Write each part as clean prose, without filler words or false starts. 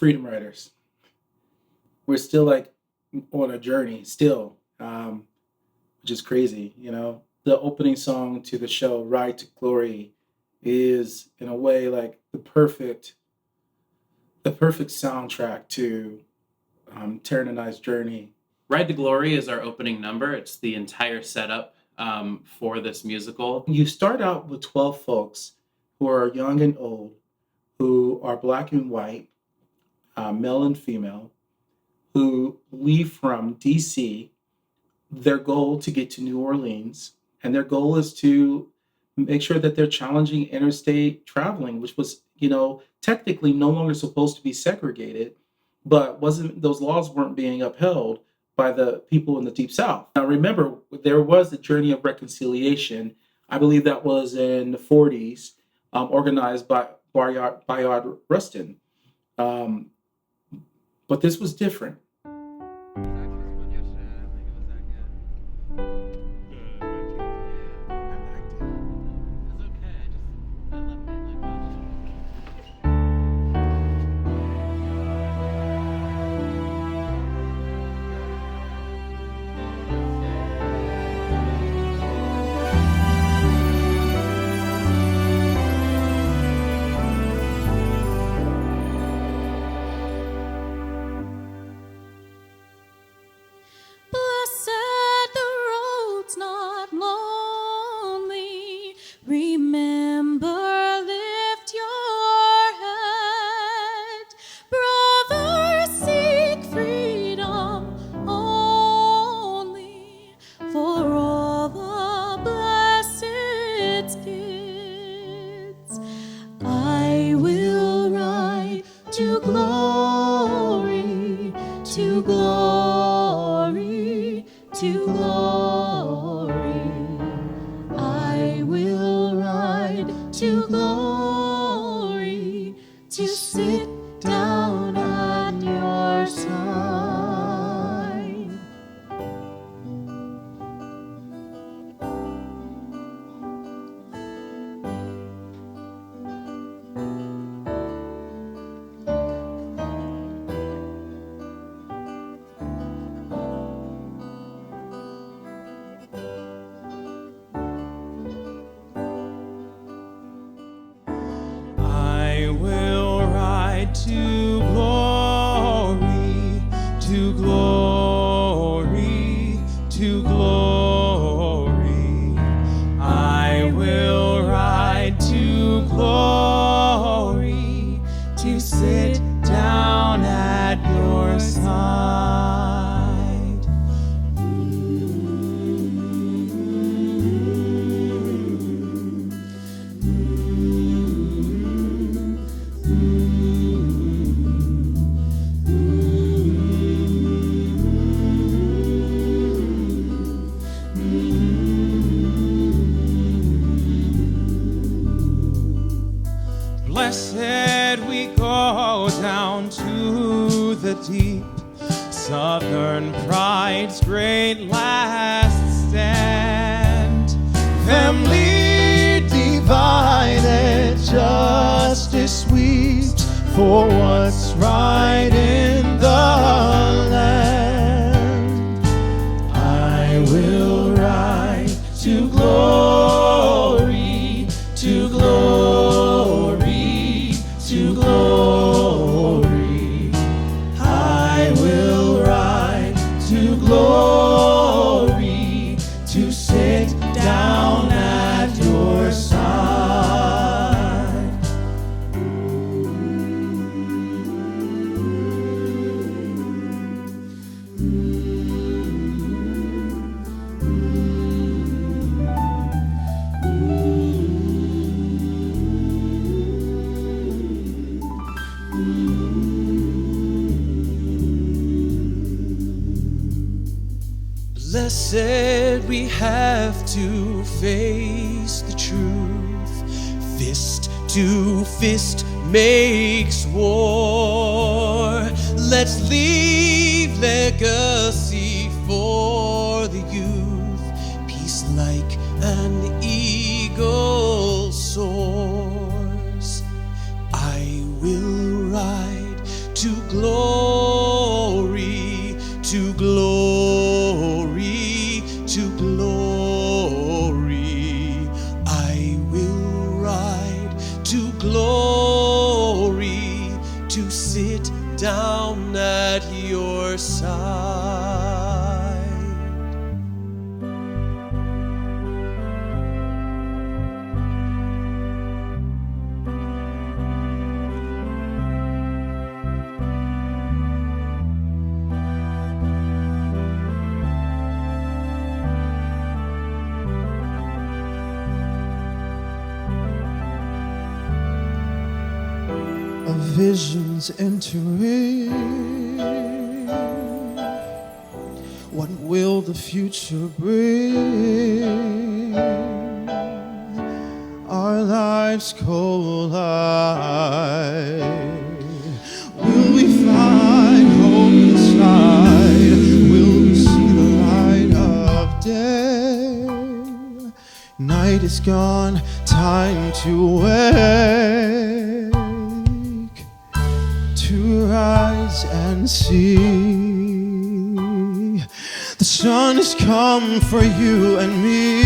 freedom riders. We're still like on a journey still, which is crazy. The opening song to the show, Ride to Glory, is in a way like the perfect soundtrack to Taryn and I's journey. Ride to Glory is our opening number. It's the entire setup for this musical. You start out with 12 folks who are young and old, who are black and white, male and female, who leave from DC, their goal to get to New Orleans, and their goal is to make sure that they're challenging interstate traveling, which was, technically no longer supposed to be segregated, but those laws weren't being upheld by the people in the Deep South. Now, remember, there was a journey of reconciliation. I believe that was in the 40s, organized by Bayard Rustin. But this was different. Blessed we go down to the deep, Southern pride's great last stand. Family divided, justice sweet for what's right in the land. I will ride to glory, to glory, to glory. I will ride to glory, to sit down at your side. Blessed we have to face the truth. Fist to fist makes war. Let's leave legacy for the youth. Peace like an eagle soars. I will ride to down at your side. A vision's entering. What will the future bring? Our lives collide. Will we find hope inside? Will we see the light of day? Night is gone, time to wake, to rise and see. The sun has come for you and me.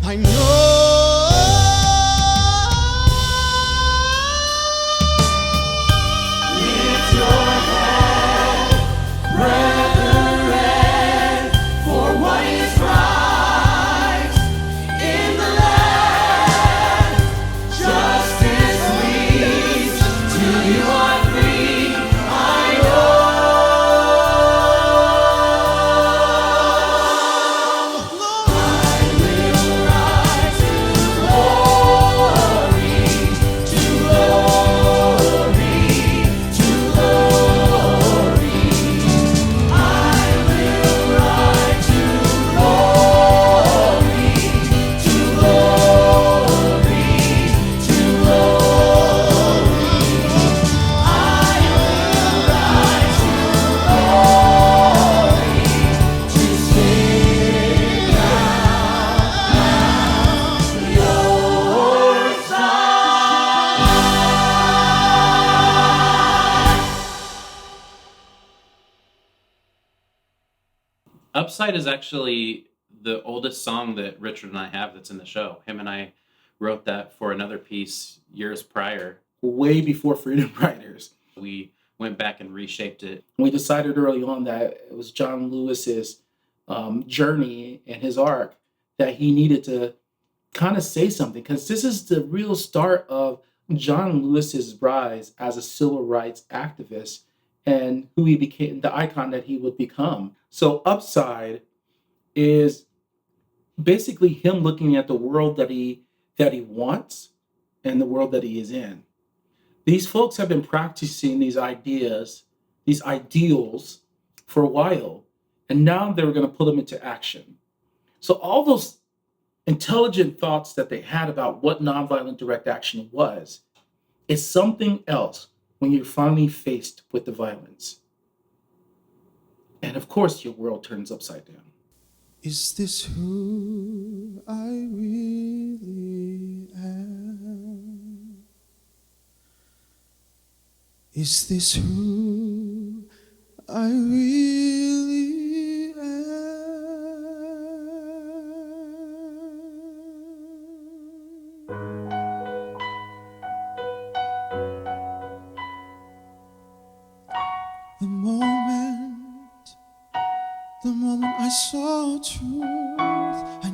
I know. Lift your head, brethren, for what is right in the land. Justice leads till you are free. I know. Upside is actually the oldest song that Richard and I have that's in the show. Him and I wrote that for another piece years prior. Way before Freedom Riders. We went back and reshaped it. We decided early on that it was John Lewis's journey and his arc that he needed to kind of say something, because this is the real start of John Lewis's rise as a civil rights activist and who he became, the icon that he would become. So Upside is basically him looking at the world that he wants and the world that he is in. These folks have been practicing these ideas, these ideals for a while, and now they're going to put them into action. So all those intelligent thoughts that they had about what nonviolent direct action was is something else when you're finally faced with the violence. And of course, your world turns upside down. Is this who I really am? Is this who I really am? The moment I saw truth, I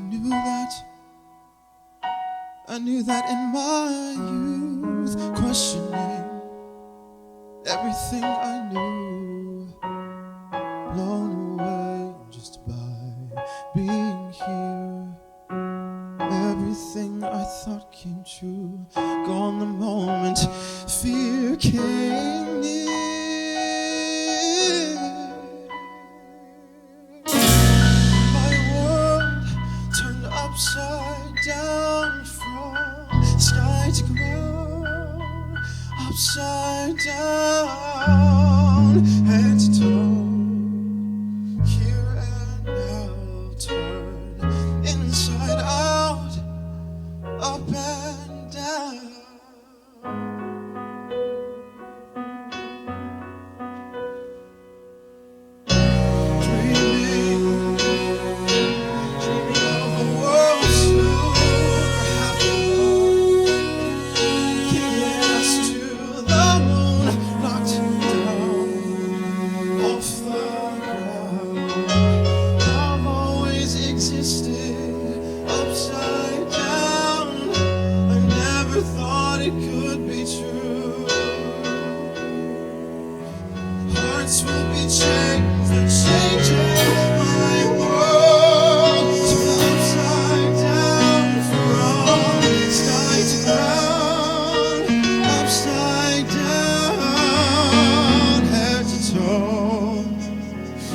knew that in my youth, questioning everything I knew blown away just by being here. Everything I thought came true, gone the moment fear came near. My world turned upside down from sky to ground, upside down, head to toe, here and now, turn inside out, up and down. Hearts will be changed and changing. My world turned upside down from sky to ground, upside down, head to toe,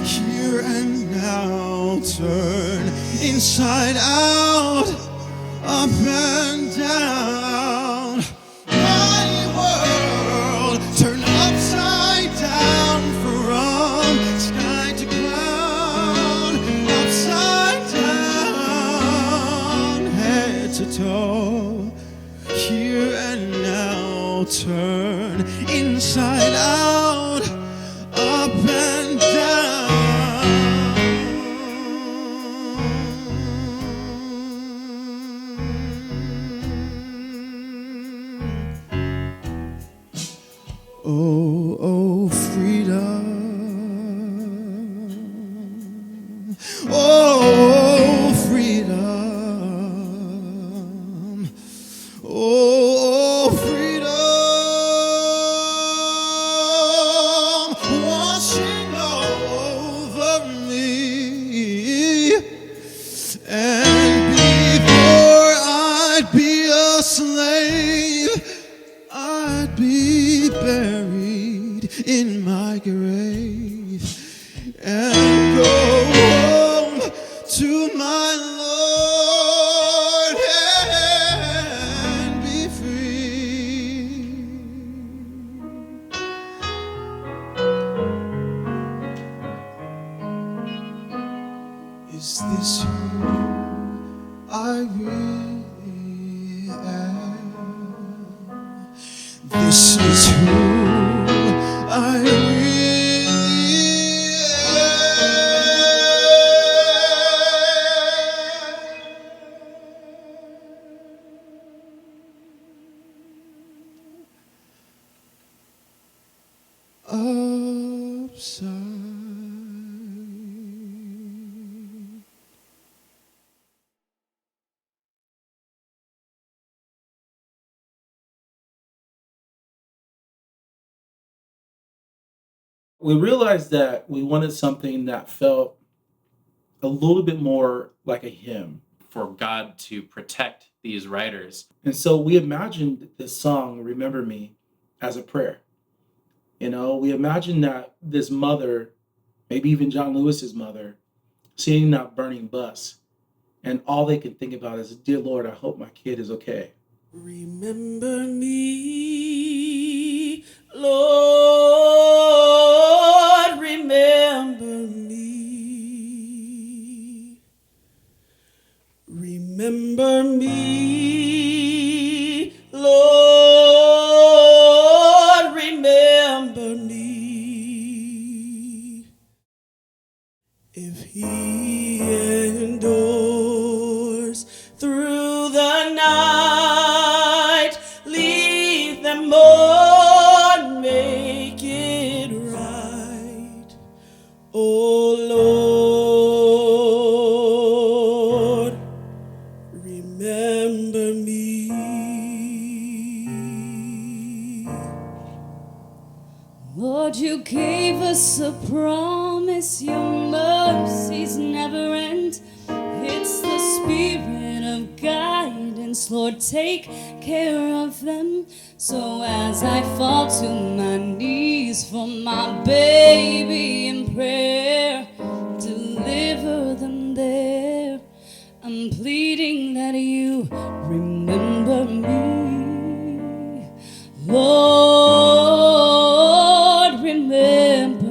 here and now, turn inside out, up and down. My world turned upside down from sky to ground, upside down, head to toe, here and now, turn inside out, up and down. Oh, oh, freedom. Oh, freedom. Oh, freedom. Washing over me. And before I'd be a slave, I'd be buried in my grave and go home to my Lord and be free. Is this who I really am? This is who I really am. Upside. We realized that we wanted something that felt a little bit more like a hymn. For God to protect these writers. And so we imagined this song, Remember Me, as a prayer. You know, we imagined that this mother, maybe even John Lewis's mother, seeing that burning bus, and all they could think about is, dear Lord, I hope my kid is okay. Remember me, Lord, remember me. Remember me, Lord, remember me. If he endures through the night, leave them on, make it right. Oh Lord, remember me. us a promise, your mercies never end. It's the spirit of guidance, Lord, take care of them. So as I fall to my knees for my baby in prayer, deliver them there. I'm pleading that you remember me, Lord, remember me.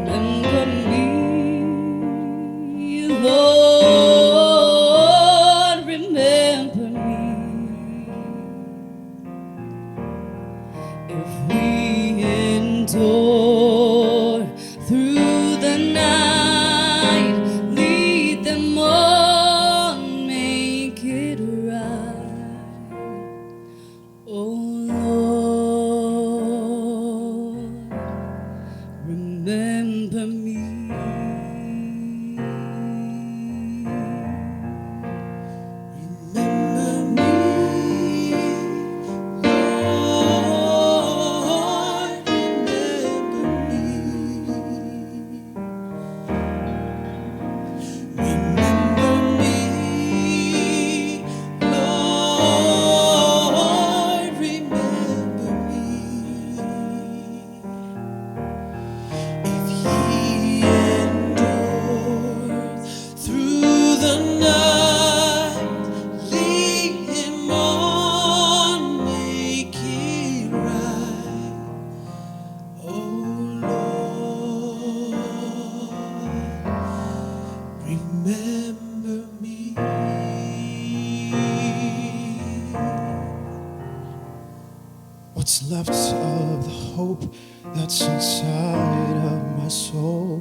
Remember me, Lord, remember me. If we endure through the night, lead them on, make it right. Oh Lord, remember me. Remember me. What's left of the hope that's inside of my soul?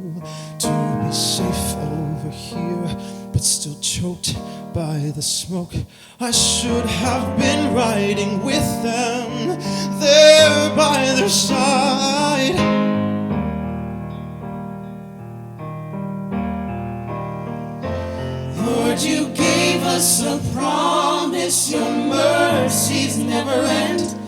To be safe over here, but still choked by the smoke. I should have been riding with them, there by their side. Lord, you gave us a promise, your mercies never end.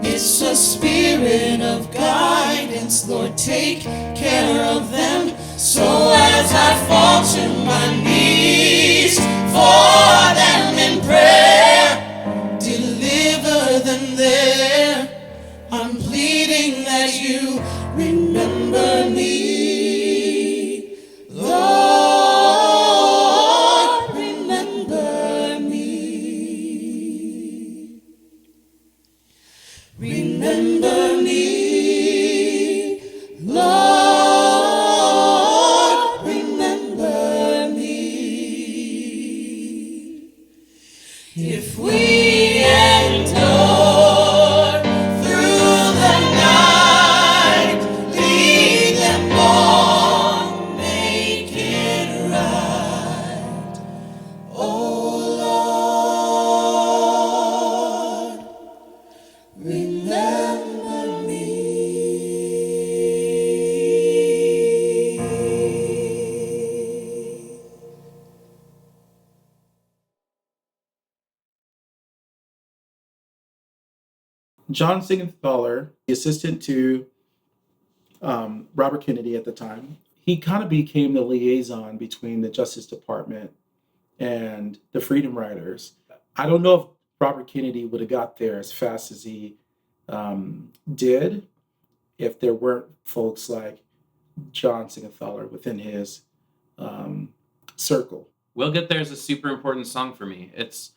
It's a spirit of guidance, Lord, take care of them. So as I fall to my knees for them in prayer, deliver them there. I'm pleading that you remember me, Lord, remember me. Remember me, Lord, remember me. If we endure through the night, lead them on, make it right. Oh Lord, remember me. John Siegenthaler, the assistant to Robert Kennedy at the time, he kind of became the liaison between the Justice Department and the Freedom Riders. I don't know if Robert Kennedy would have got there as fast as he did if there weren't folks like John Siegenthaler within his circle. We'll Get There is a super important song for me. It's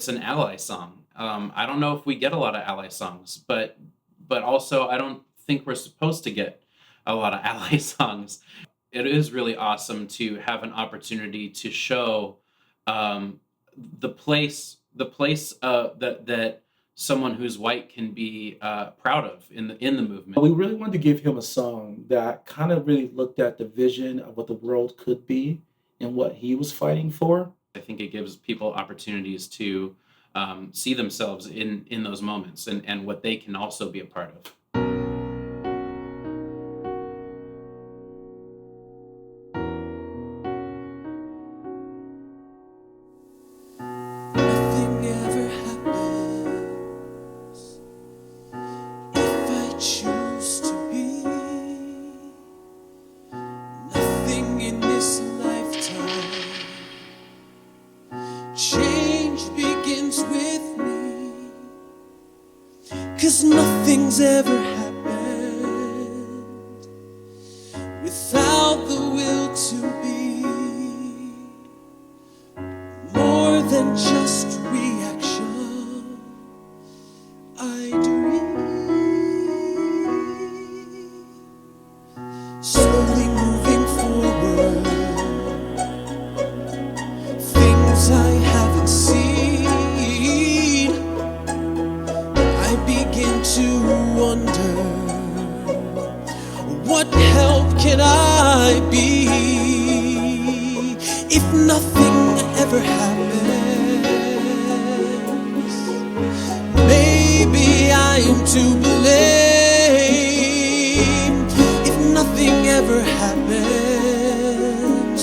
an ally song. I don't know if we get a lot of ally songs, but also I don't think we're supposed to get a lot of ally songs. It is really awesome to have an opportunity to show the place that someone who's white can be proud of in the movement. We really wanted to give him a song that kind of really looked at the vision of what the world could be and what he was fighting for. I think it gives people opportunities to see themselves in those moments and what they can also be a part of. Nothing ever happens in this lifetime. Change begins with me, 'cause nothing's ever happened without the will to be more than just reaction. I dream, slowly moving forward, things I haven't seen. I begin to wonder, what help can I be if nothing ever happens? Maybe I am to blame if nothing ever happens.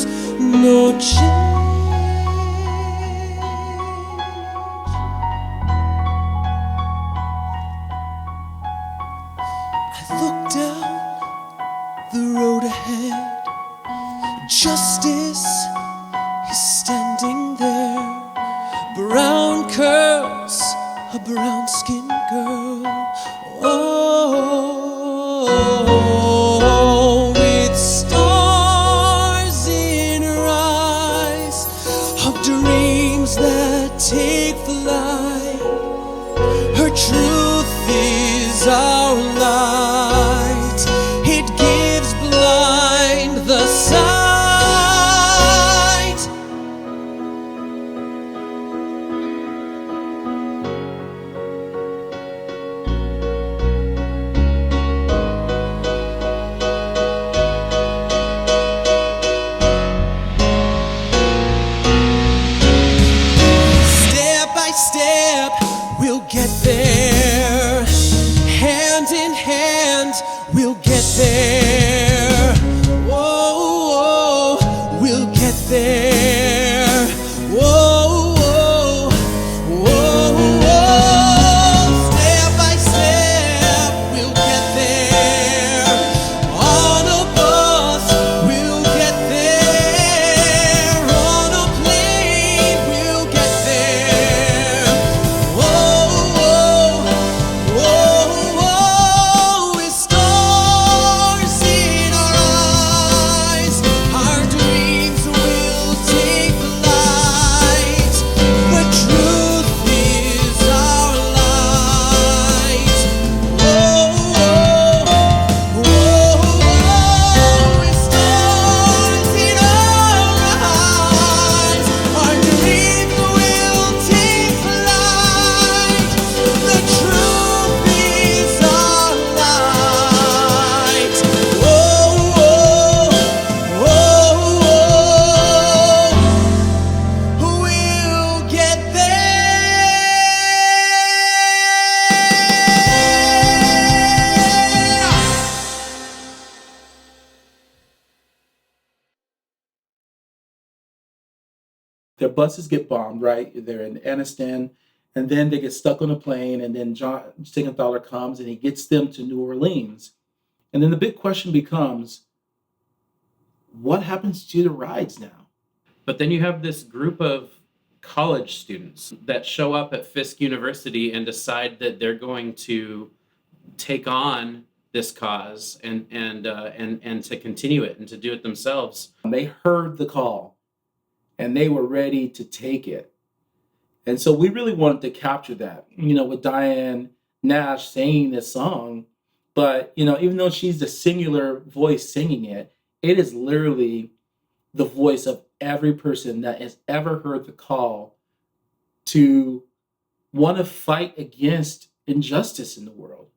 No change. I look down the road ahead. Justice is standing there. Brown curls, a brown skinned girl. Oh, with stars in her eyes, of dreams that take flight. Her truth is our light. It gives blind the sight. Step by step, we'll get there. Hand in hand, we'll get there. Whoa, we'll get there. Whoa, step by step, we'll get there. On a bus, we'll get there. On a plane, we'll get there. With stars in our eyes, our dreams will take flight. Where truth is our light. With stars in our eyes, our dreams will take flight. The truth is our light. We'll get there. Their buses get bombed, right? They're in Anniston, and then they get stuck on a plane, and then John Siegenthaler comes and he gets them to New Orleans. And then the big question becomes, what happens to the rides now? But then you have this group of college students that show up at Fisk University and decide that they're going to take on this cause and to continue it and to do it themselves. They heard the call and they were ready to take it. And so we really wanted to capture that, with Diane Nash saying this song. But, even though she's the singular voice singing it, it is literally the voice of every person that has ever heard the call to want to fight against injustice in the world.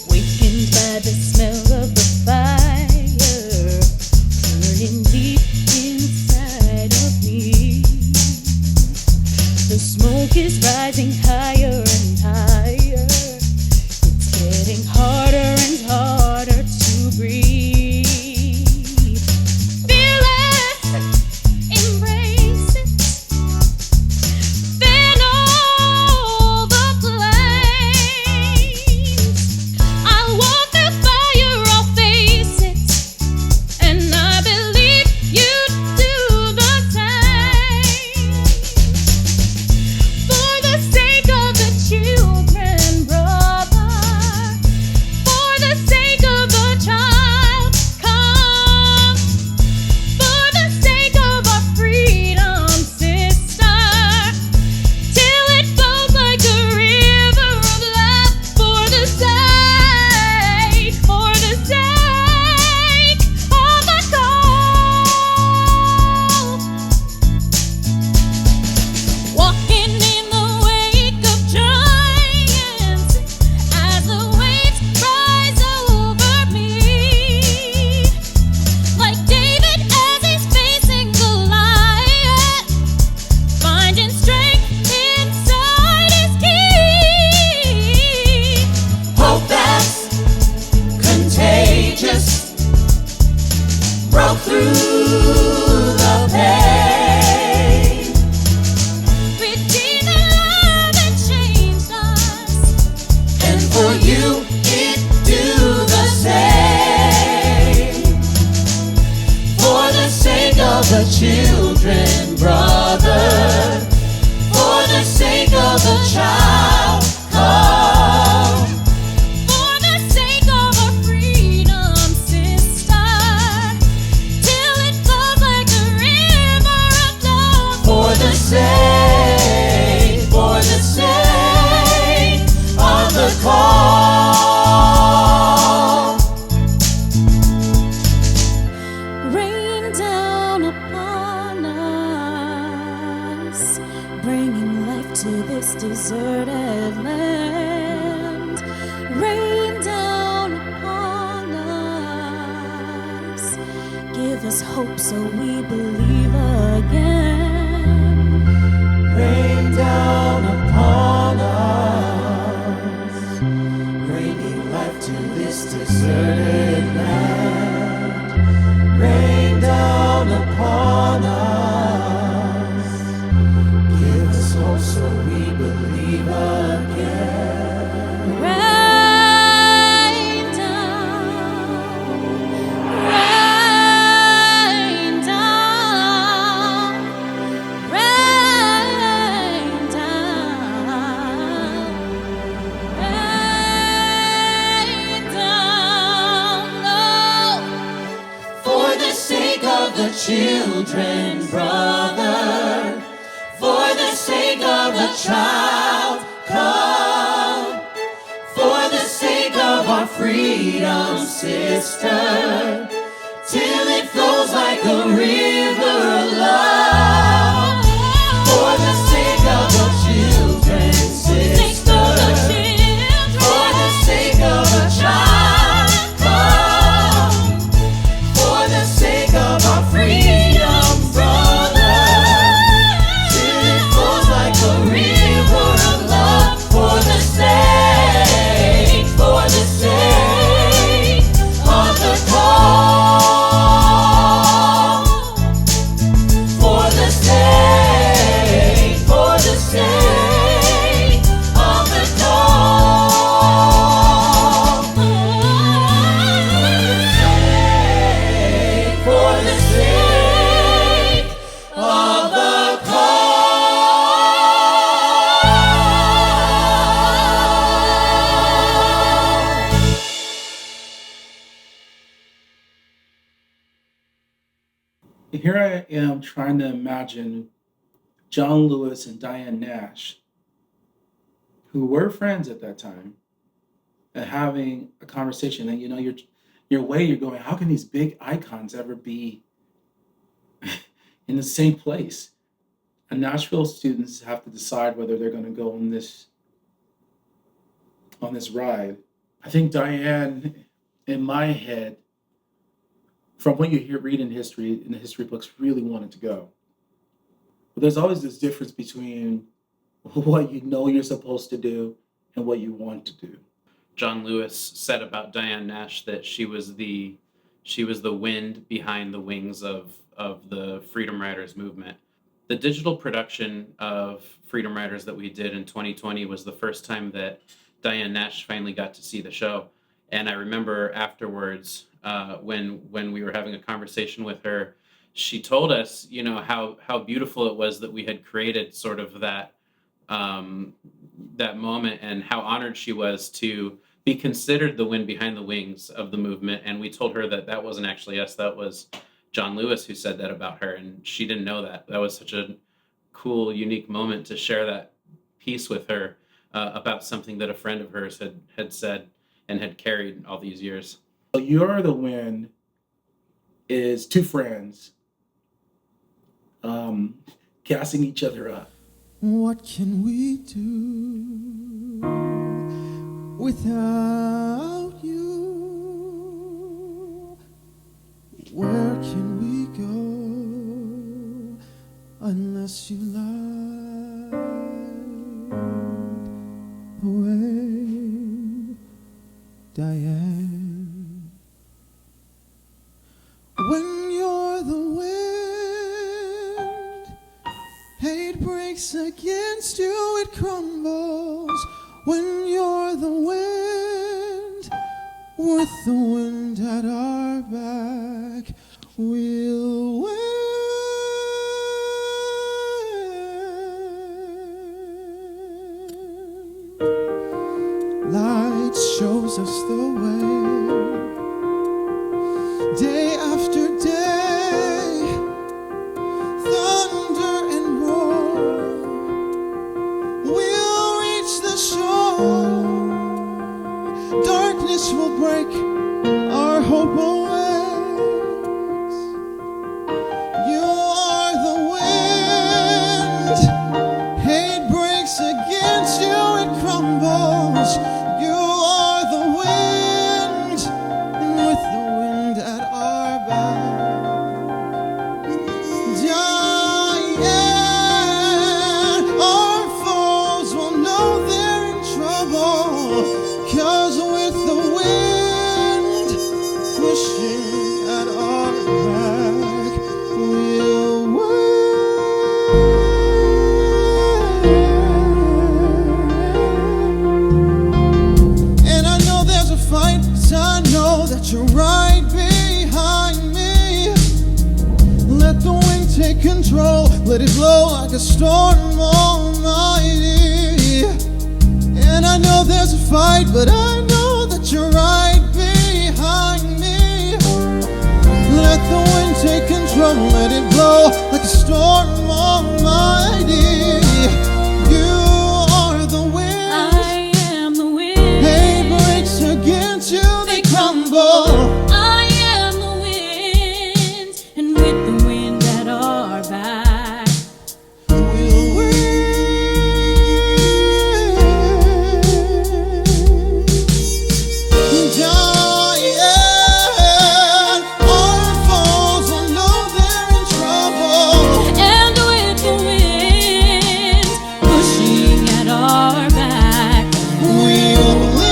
Wakened by the smell of the fire burning deep inside of me. The smoke is rising higher and higher. It's getting harder and harder to breathe. Feel it, embrace it. Then all bringing life to this deserted land. Rain down upon us, give us hope so we believe again. Rain down upon us, bringing life to this deserted land. Rain down upon us, give us hope so we believe again. Rain down, rain down, rain down, rain down, oh. For the sake of the children, brother, for the sake of the child, come. For the sake of our freedom, sister, till it flows like a river of love. For the sake of the children, sister, for the sake of the child, come. For the sake of our freedom, brother, till it flows like a river of love. For the sake of the call. For the sake of the call. For the sake of the call. Here I am trying to imagine John Lewis and Diane Nash, who were friends at that time, and having a conversation. And you're going, how can these big icons ever be in the same place? And Nashville students have to decide whether they're going to go on this ride. I think Diane, in my head, from what you read in the history books, really wanted to go. But there's always this difference between what you know you're supposed to do and what you want to do. John Lewis said about Diane Nash that she was the wind behind the wings of the Freedom Riders movement. The digital production of Freedom Riders that we did in 2020 was the first time that Diane Nash finally got to see the show. And I remember afterwards, when we were having a conversation with her, she told us, how beautiful it was that we had created sort of that moment, and how honored she was to be considered the wind behind the wings of the movement. And we told her that wasn't actually us, that was John Lewis who said that about her, and she didn't know that. That was such a cool, unique moment to share that piece with her about something that a friend of hers had said and had carried all these years. So You're the Wind is two friends gassing each other up. What can we do without you? Where can we go unless you light the way, Diane? When you're the wind, hate breaks against you, it crumbles. When you're the wind, with the wind at our back, we'll win. Light shows us the way, day after day, thunder and roar. We'll reach the shore, darkness will break, our hope awakes. You are the wind, a storm almighty. And I know there's a fight, but I know that you're right behind me. Let the wind take control, let it blow like a storm almighty. You are the wind. I am the wind. Pain breaks against you, they crumble. I am the wind, and with the wind at our back, We'll win. Giant, our foes will know they're in trouble. and with the wind pushing at our back, We'll win.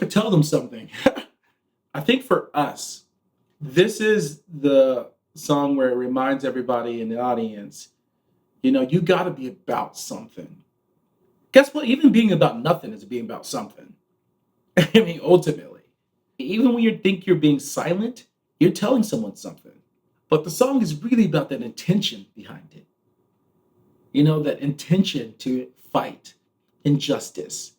Tell them something. I think for us, this is the song where it reminds everybody in the audience, you know, you got to be about something. Guess what? Even being about nothing is being about something. I mean, ultimately, even when you think you're being silent, you're telling someone something. But the song is really about that intention behind it. You know, that intention to fight injustice,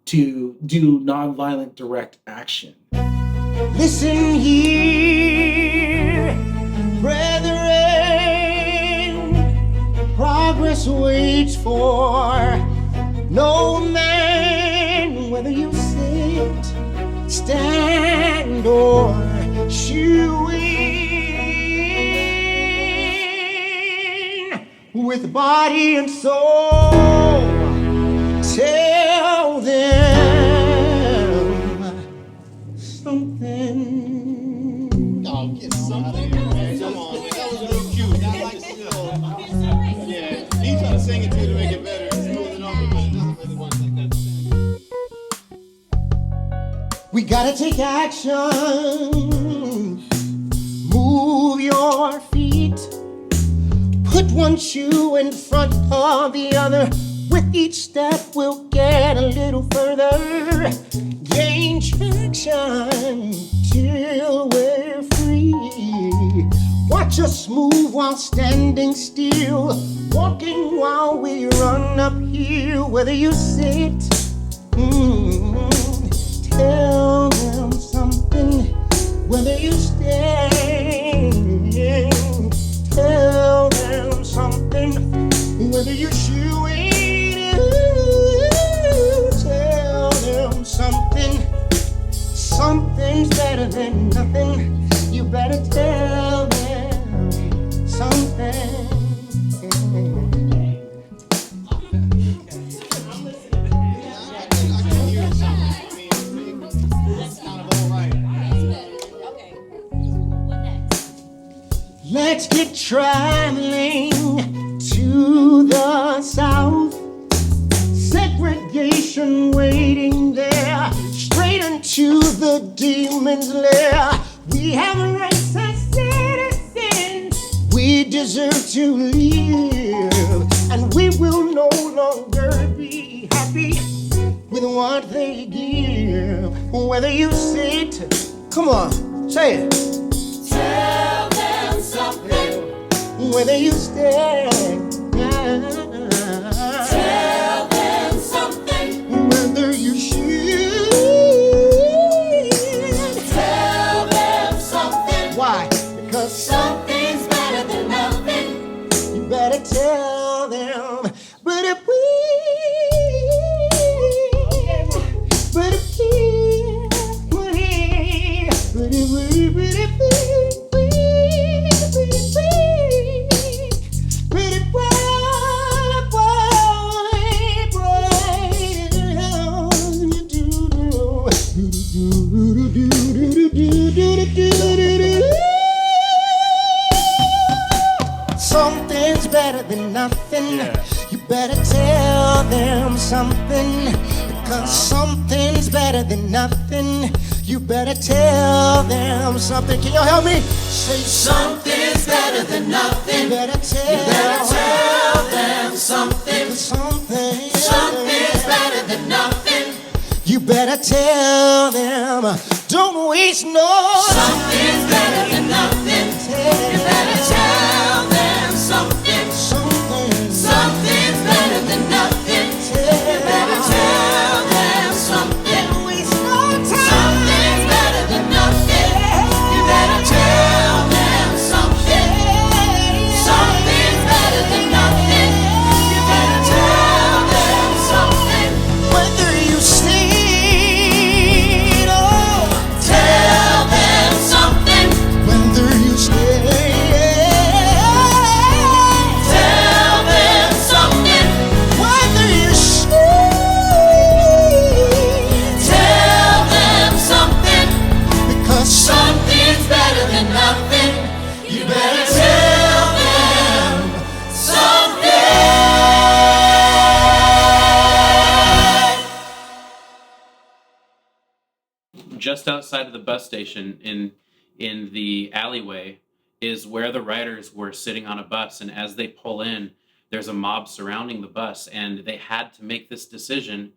to do nonviolent direct action. Listen here, brethren, progress waits for no man, whether you sit, stand, or shoe in, with body and soul. Tell them something. Oh, get something, man. Come on, man. That was real cute. I like it. Yeah, he's trying to sing it to you to make it better. It's smooth it over, but it doesn't really work like that. We gotta take action. Move your feet. Put one shoe in front of the other. With each step, we'll get a little further. Gain traction till we're free. Watch us move while standing still. Walking while we run uphill. Whether you sit, tell them something. Whether you stand, tell them something. Whether you shoe in, tell them something. Something's better than nothing. You better tell them something. Let's get traveling to the south. Segregation waiting there, straight into the demon's lair. We have rights as citizens. We deserve to live, and we will no longer be happy with what they give. Whether you sit, come on, say it. tell them something, Whether you stand, tell them something, whether you should, tell them something. why? Because Something's better than nothing. you better tell them. But if something's better than nothing. You better tell them something, because something's better than nothing. You better tell them something. Can y'all help me? Say Something's better than nothing. you better You better tell them something. something. Something's better than nothing. You better tell them. Don't waste no Something's better than nothing. You better tell them something. something. Something's better than nothing. You better tell them something. Something's better than nothing. You better tell them something. Something's better than nothing. You better tell them something. Whether you stayed or Tell them something. whether you stayed, Tell them something. whether you stayed, Tell them something. because Something's better than nothing. You better tell them something. Just outside of the bus station in the alleyway is where the riders were sitting on a bus, and as they pull in, there's a mob surrounding the bus, and they had to make this decision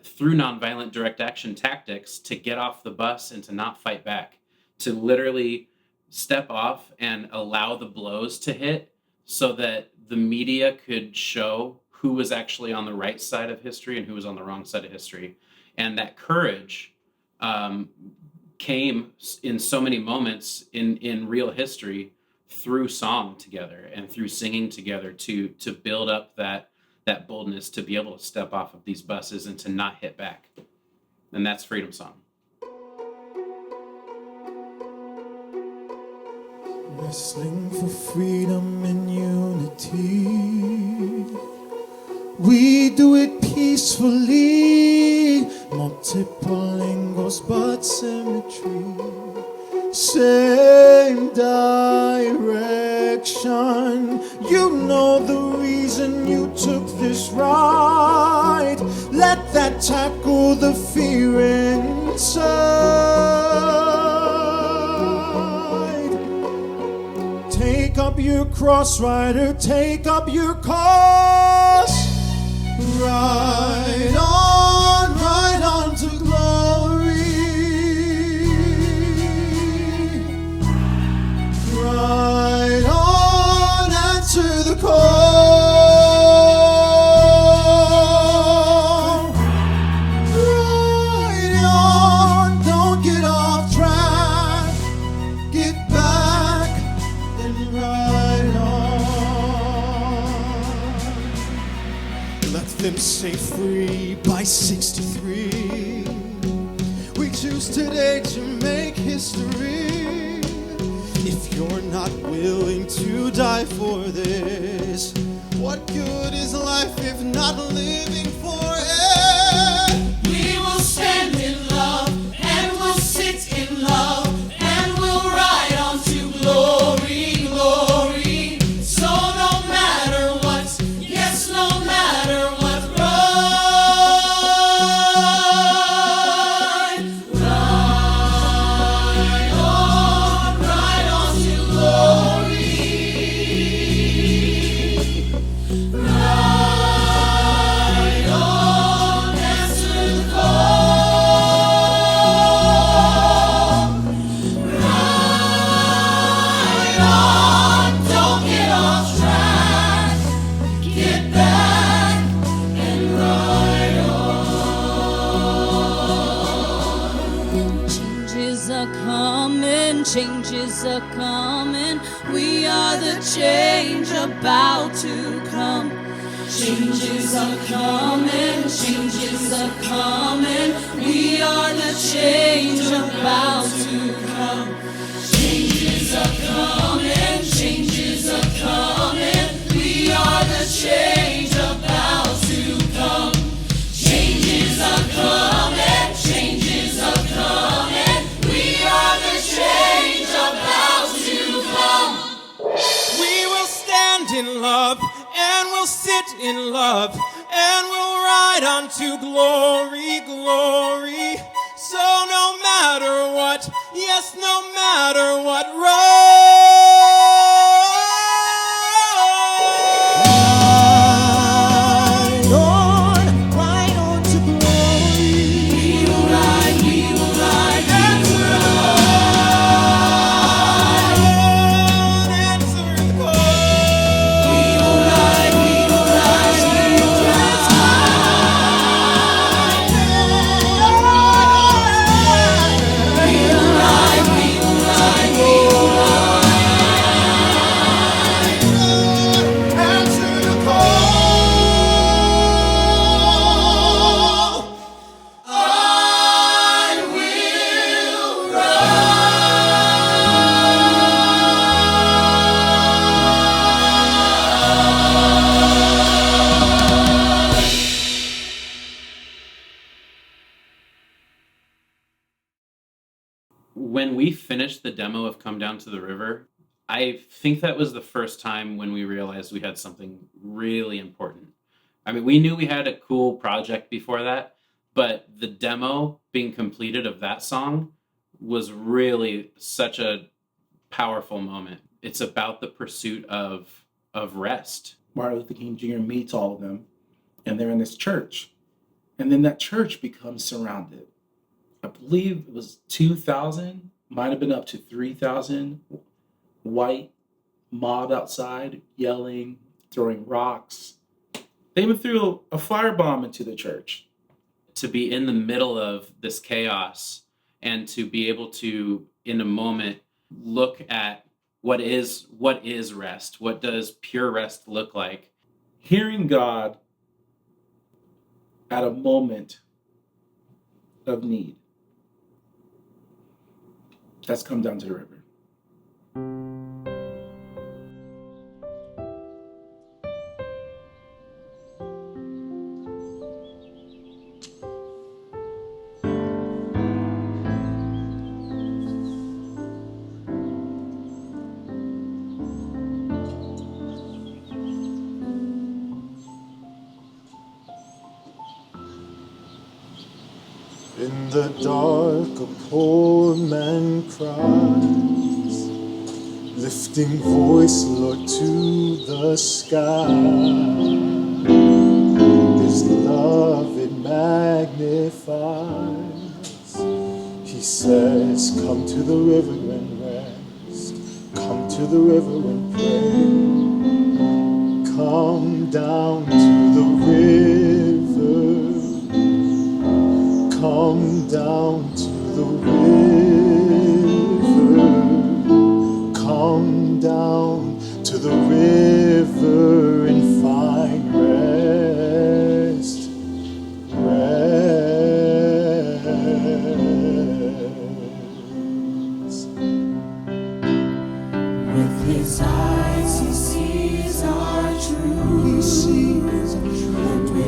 through nonviolent direct action tactics to get off the bus and to not fight back, to literally step off and allow the blows to hit so that the media could show who was actually on the right side of history and who was on the wrong side of history. And that courage came in so many moments in real history through song together and through singing together to build up that boldness to be able to step off of these buses and to not hit back. And that's Freedom Song. wrestling for freedom and unity. We do it peacefully, multiple angles but symmetry. Same direction. You know the reason you took this ride. Let that tackle the fear inside. Take up your cross, rider, take up your cause. Ride on to glory. Ride on, answer the call. Ride on, don't get off track. Get back and ride on. Let them say free by 63. We choose today to make history. If you're not willing to die for this, what good is life if not living for it? We will stand in love, and we'll sit in love, and we'll ride on to glory, glory. So no matter what, yes, no matter what, ride on to glory. Ride on, answer the call. Ride on, don't get off track. Get back and ride on. Changes are coming, changes are coming. We are the change about to come. Changes are coming, changes are coming. We are the change about to come. Changes are coming, changes are coming. We are the change about to come. Changes are coming, changes are coming. We are the change about to come. We will stand in love, and we'll sit in love, ride on to glory, glory. So no matter what, yes, no matter what ride on to glory. We will ride into the Lord, answer the call. We will ride, we will ride, we will answer the call. I will When we finished the demo of Come Down to the River, I think that was the first time when we realized we had something really important. I mean, we knew we had a cool project before that, but the demo being completed of that song was really such a powerful moment. It's about the pursuit of rest. Martin Luther King Jr. meets all of them, and they're in this church. And then that church becomes surrounded. I believe it was 2,000, might have been up to 3,000 white mob outside, yelling, throwing rocks. They even threw a firebomb into the church. To be in the middle of this chaos and to be able to, in a moment, look at what is rest? What does pure rest look like? Hearing God at a moment of need. That's Come Down to the River. In the dark, a poor man cries, lifting voice, Lord, to the sky. His love it magnifies. He says, come to the river and rest. Come to the river and pray. Come down to the river. Come down to the river. Come down to the river and find rest. Rest. With his eyes he sees our truth. He sees our truth.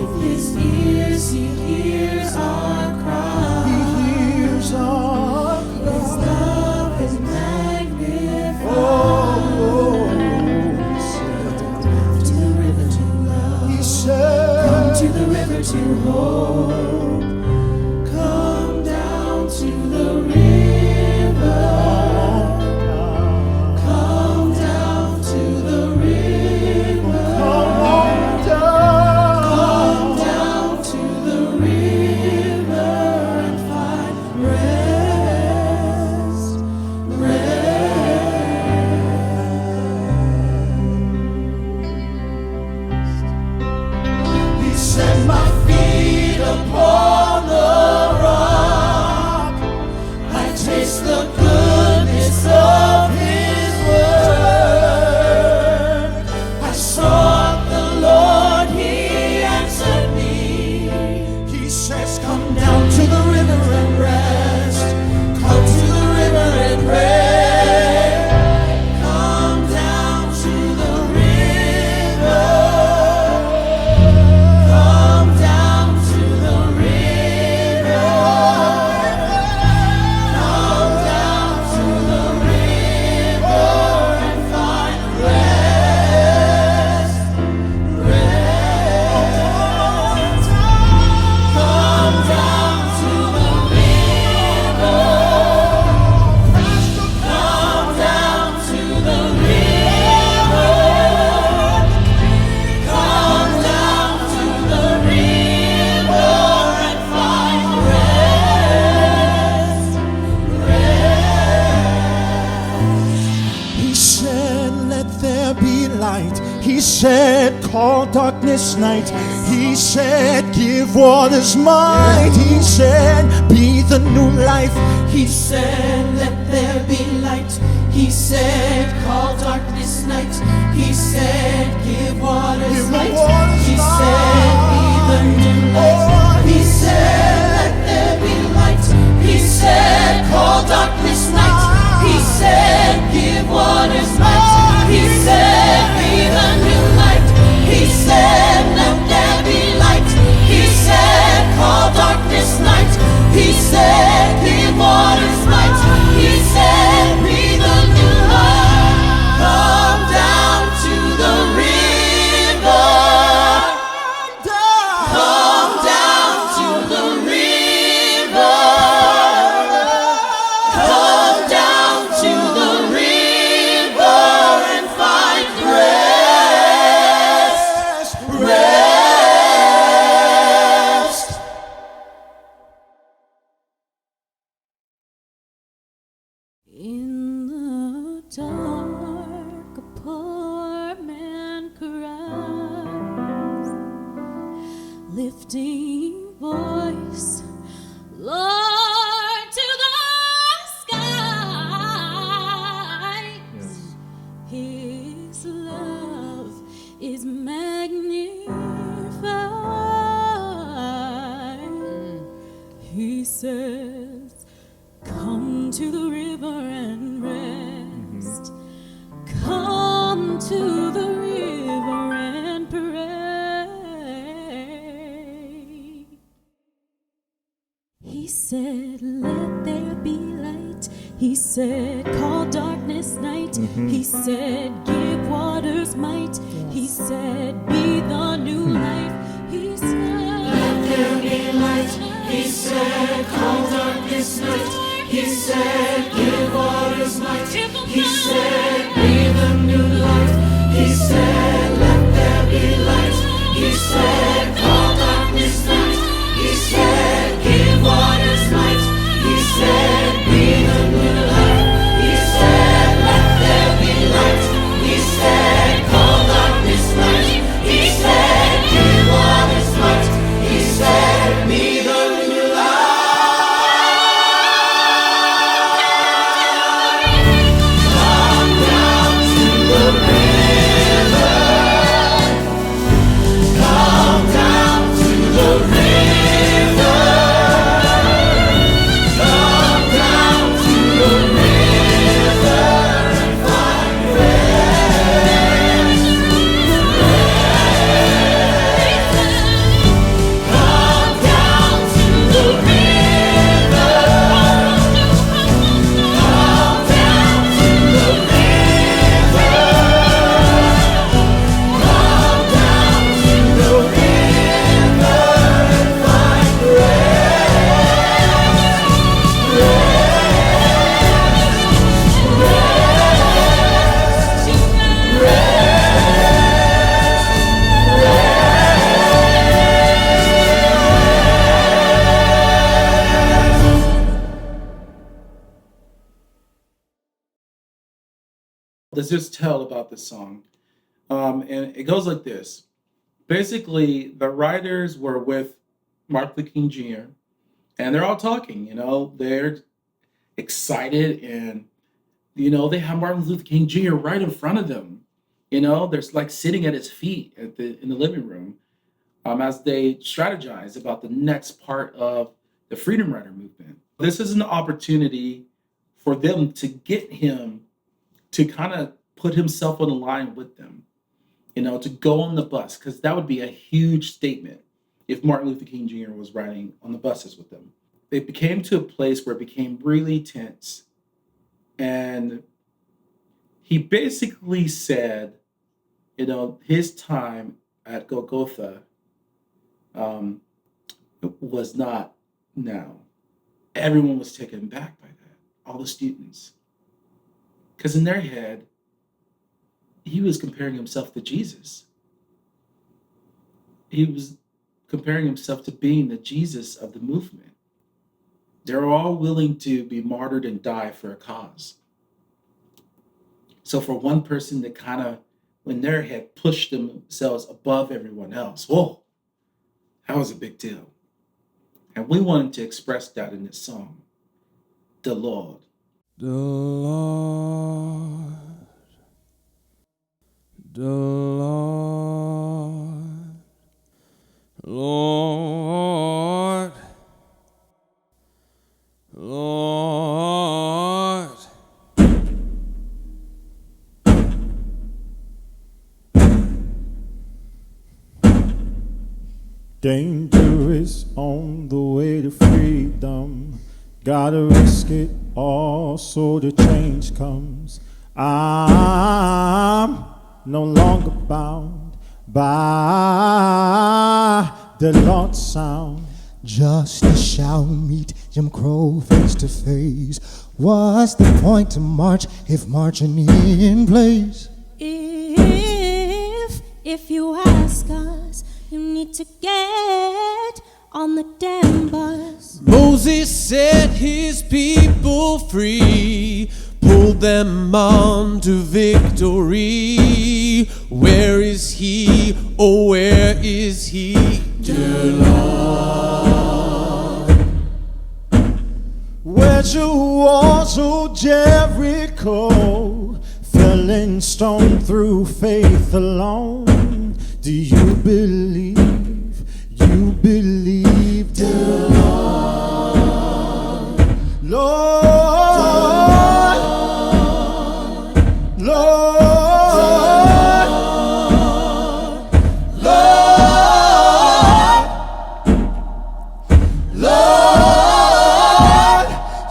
darkness night. He said, give waters might. He said, be the new life. He said, let there be light. He said, call darkness night. He said, give waters light. He said, be the new light. He said, let there be light. He said, call darkness night. He said, give waters light. He said, be the new light. He said, let there be light. He said, call darkness night. He said, give waters light. He said, be the new light. Come down to the river. Come down to the river. Come down to the river and find rest. Rest. In the dark, a poor man cries, lifting voice, Lord, to the skies. His love is magnified. He says, come to the river and rest. Come to the river and pray. He said, let there be light. He said, call darkness night. He said, give waters might. He said, be the new life. He said, Let there be light. He said, call darkness night. He said, give waters light. He said, be the new life. He said, let there be light. He said, call darkness night. He said, give waters light. He said, be the new life. He said, let there be light. He said, call darkness night. He said, give waters light. He said, be the new light. Come down to the river. Come down to the river. Come down to the river and find rest. Come down to the river. Come down to the river. Come down to the river and find Let's just tell about this song. And it goes like this. Basically, the writers were with Martin Luther King Jr. and they're all talking, they're excited and, they have Martin Luther King Jr. right in front of them. They're like sitting at his feet in the living room as they strategize about the next part of the Freedom Rider movement. This is an opportunity for them to get him to kind of put himself on the line with them, to go on the bus, because that would be a huge statement if Martin Luther King Jr. was riding on the buses with them. They became to a place where it became really tense. And he basically said, his time at Golgotha was not now. Everyone was taken back by that, all the students. Because in their head, he was comparing himself to Jesus. He was comparing himself to being the Jesus of the movement. They're all willing to be martyred and die for a cause. So for one person to kind of when they had pushed themselves above everyone else. Whoa, that was a big deal. And we wanted to express that in this song, The Lord. The Lord, the Lord, Lord, Lord. Danger is on the way to freedom. Gotta risk it all so the change comes. I'm no longer bound by the Lord's sound. Justice shall meet Jim Crow face to face. What's the point to march if marching in place? If you ask us, you need to get on the damn bus. Moses set his people free, pulled them on to victory. Where is he? Oh, where is he? Dear Lord. Where'd the walls of Jericho fell in stone through faith alone? Do you believe? You believe the Lord, Lord, Lord, Lord, Lord,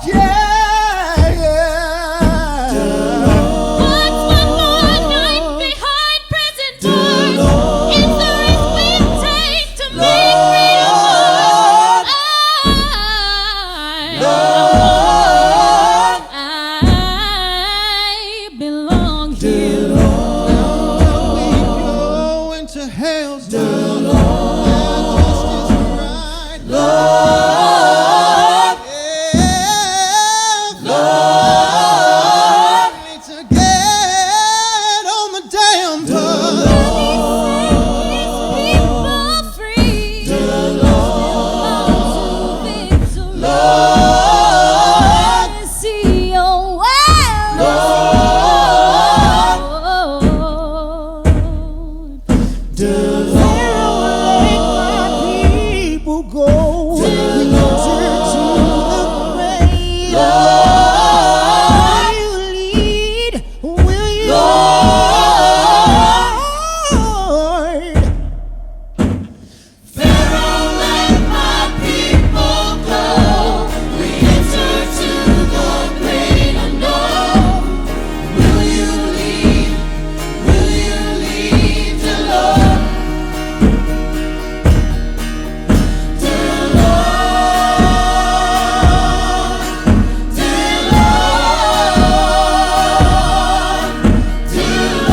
yeah, yeah. What's one more night behind prison doors? Is the risk we take to make freedom ours? I belong here. We go into hell's door. Justice right, Lord, yeah, Lord, we need to get on the damn bus. People free. Lord, See your world. Pharaoh let my people go. We enter to the grave. Will you lead? Will you, Lord? Pharaoh, let my people go. We enter to the great unknown. Will you lead? Will you lead the Lord? Dear Lord, dear Lord, dear Lord, dear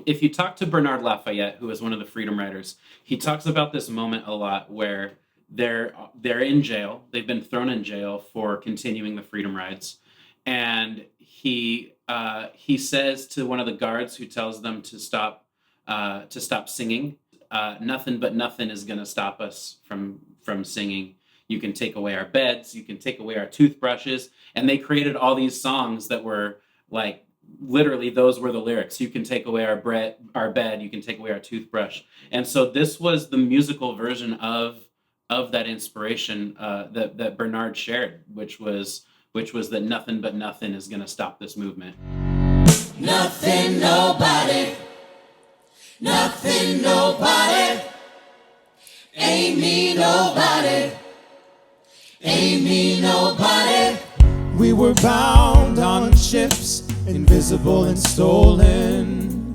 If you talk to Bernard Lafayette, who is one of the Freedom Riders, he talks about this moment a lot where they're in jail. They've been thrown in jail for continuing the Freedom Rides, and he says to one of the guards who tells them to stop singing, "Nothing but nothing is going to stop us from singing. You can take away our beds, you can take away our toothbrushes," and they created all these songs that were like. Literally, those were the lyrics. You can take away our bed. You can take away our toothbrush. And so this was the musical version of that inspiration that Bernard shared, which was that nothing but nothing is going to stop this movement. Nothing, nobody. Nothing, nobody. Ain't me, nobody. Ain't me, nobody. We were bound on ships invisible and stolen,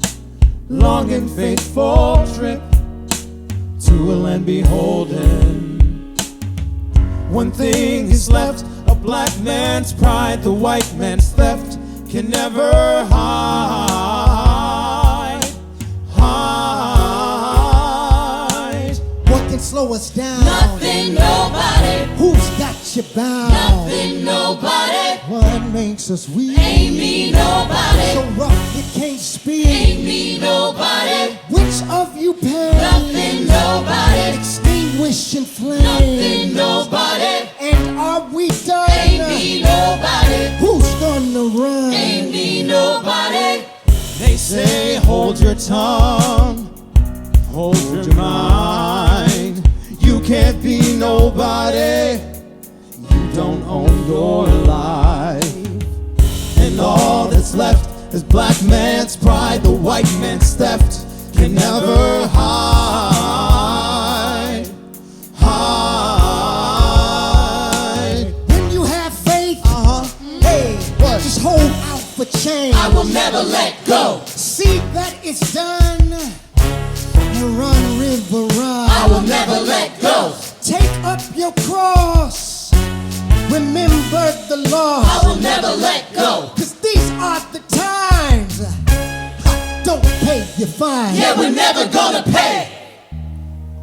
long and faithful trip to a land beholden. One thing is left, a black man's pride, the white man's theft can never hide. What can slow us down? Nothing, nobody. Who's got you bound? Nothing, nobody. What makes us weak? Ain't me, nobody. So rough you can't speak. Ain't me, nobody. Which of you pain? Nothing, nobody. Extinguishing flame. Nothing, nobody. And are we done? Ain't me, nobody. Who's gonna run? Ain't me, nobody. They say hold your tongue, hold your mind. You can't be nobody, you don't own your life. And all that's left is black man's pride, the white man's theft can never hide. When you have faith, hey, just hold out for change. I will never let go. See that it's done. And run, river, run. I will never let go. Take up your cross. Remember the loss. I will never let go. 'Cause these are the times. Don't pay your fine. Yeah, we're never gonna pay.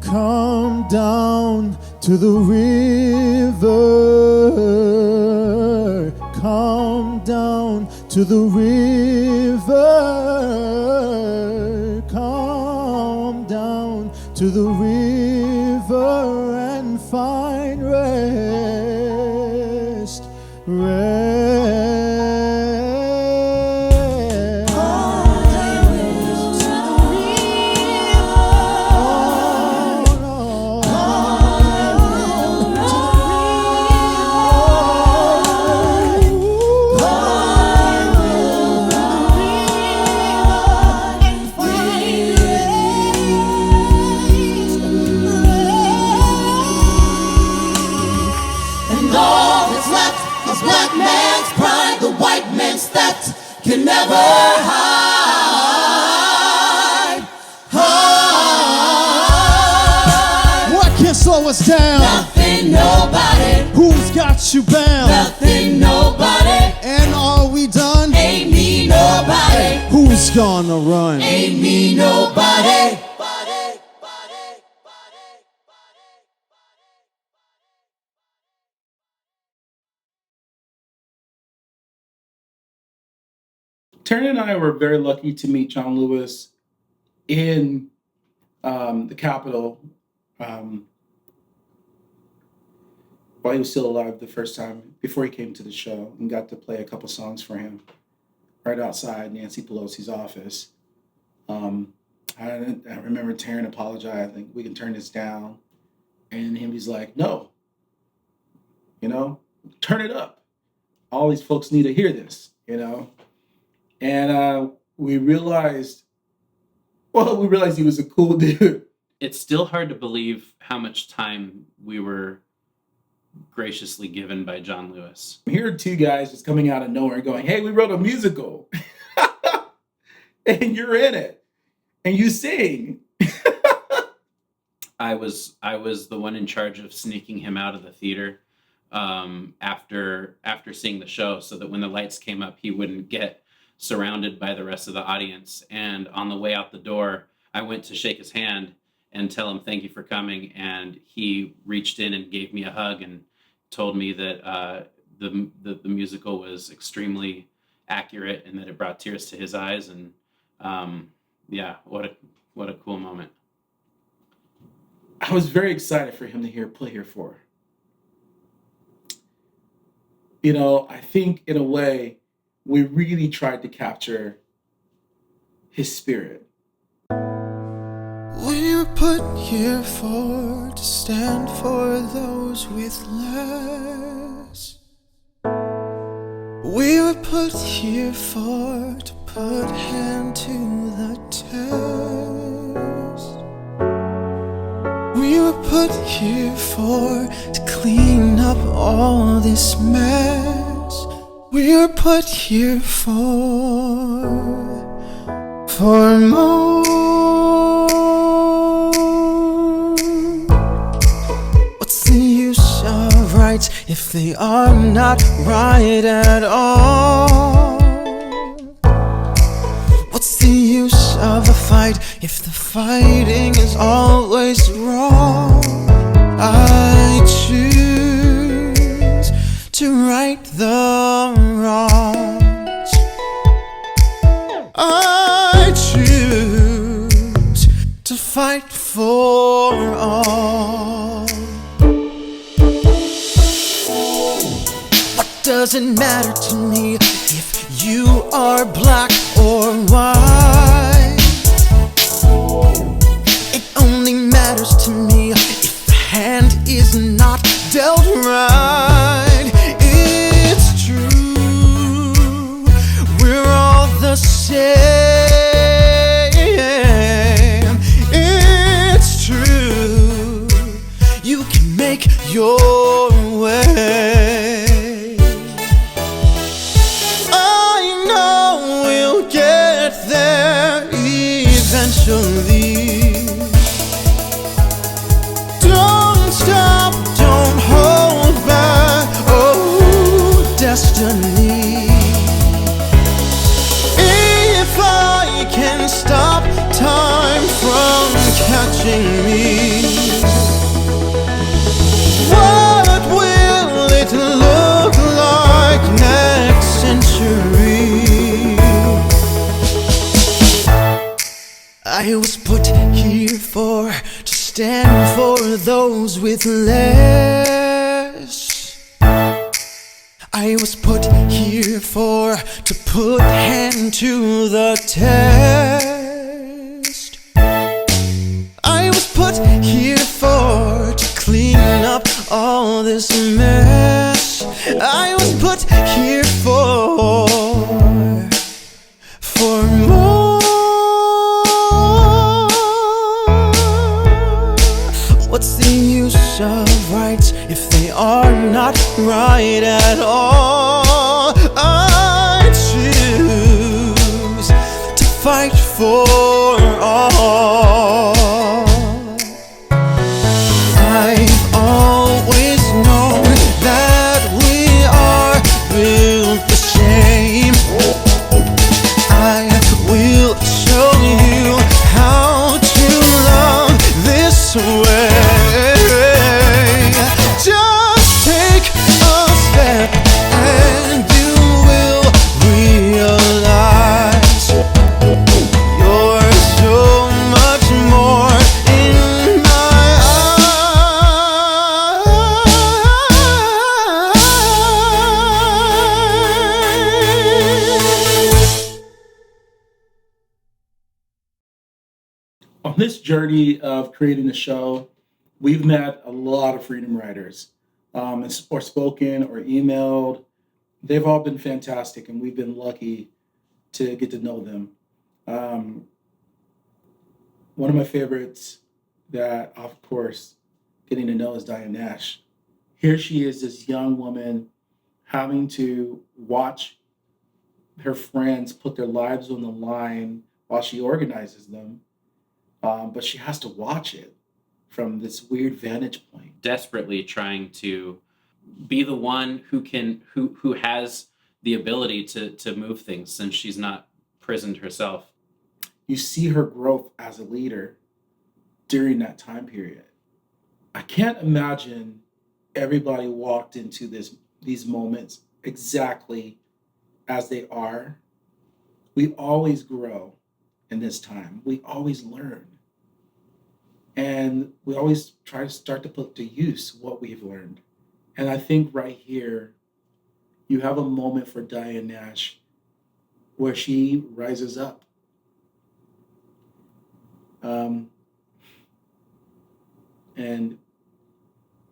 Come down to the river. Come down to the river. Come down to the river and find rest. Black man's pride, the white man's theft can never hide. What can slow us down? Nothing, nobody. Who's got you bound? Nothing, nobody. And are we done? Ain't me, nobody. Who's gonna run? Ain't me, nobody. Taryn and I were very lucky to meet John Lewis in the Capitol while he was still alive the first time, before he came to the show, and got to play a couple songs for him right outside Nancy Pelosi's office. I remember Taryn apologized, I think we can turn this down. And he's like, no, turn it up. All these folks need to hear this, And we realized he was a cool dude. It's still hard to believe how much time we were graciously given by John Lewis. Here are two guys just coming out of nowhere going, hey, we wrote a musical. And you're in it. And you sing. I was the one in charge of sneaking him out of the theater after seeing the show, so that when the lights came up, he wouldn't get surrounded by the rest of the audience. And on the way out the door, I went to shake his hand and tell him thank you for coming, and he reached in and gave me a hug and told me that the musical was extremely accurate and that it brought tears to his eyes. And what a cool moment. I was very excited for him to play here for. I think in a way we really tried to capture his spirit. We were put here to stand for those with less. We were put here to put hand to the test. We were put here to clean up all this mess. We're put here for more. What's the use of rights if they are not right at all? What's the use of a fight if the fighting is always wrong? I choose to right the wrongs. I choose to fight for all. What does it matter to me if you are black or white? It only matters to me if the hand is not dealt right. It's true, we're all the same. It's true, you can make your way. I know we'll get there eventually. Don't stop, don't hold back, oh, destiny. If I can stop time from catching me, what will it look like next century? I was put here to stand for those with less. I was put here to put hand to the test. I was put here to clean up all this mess. I was put here for more. What's the use of rights if they are not right at all? I choose to fight for all. I've always known that we are built the same. I will show you how to love this way. Just take a step and you will realize you're so much more in my eyes. On this journey of creating a show, we've met a lot of freedom riders, or spoken or emailed. They've all been fantastic, and we've been lucky to get to know them. One of my favorites that, of course, getting to know is Diane Nash. Here she is, this young woman having to watch her friends put their lives on the line while she organizes them, but she has to watch it from this weird vantage point. Desperately trying to be the one who has the ability to move things since she's not prisoned herself. You see her growth as a leader during that time period. I can't imagine everybody walked into these moments exactly as they are. We always grow in this time. We always learn. And we always try to start to put to use what we've learned. And I think right here, you have a moment for Diane Nash where she rises up. And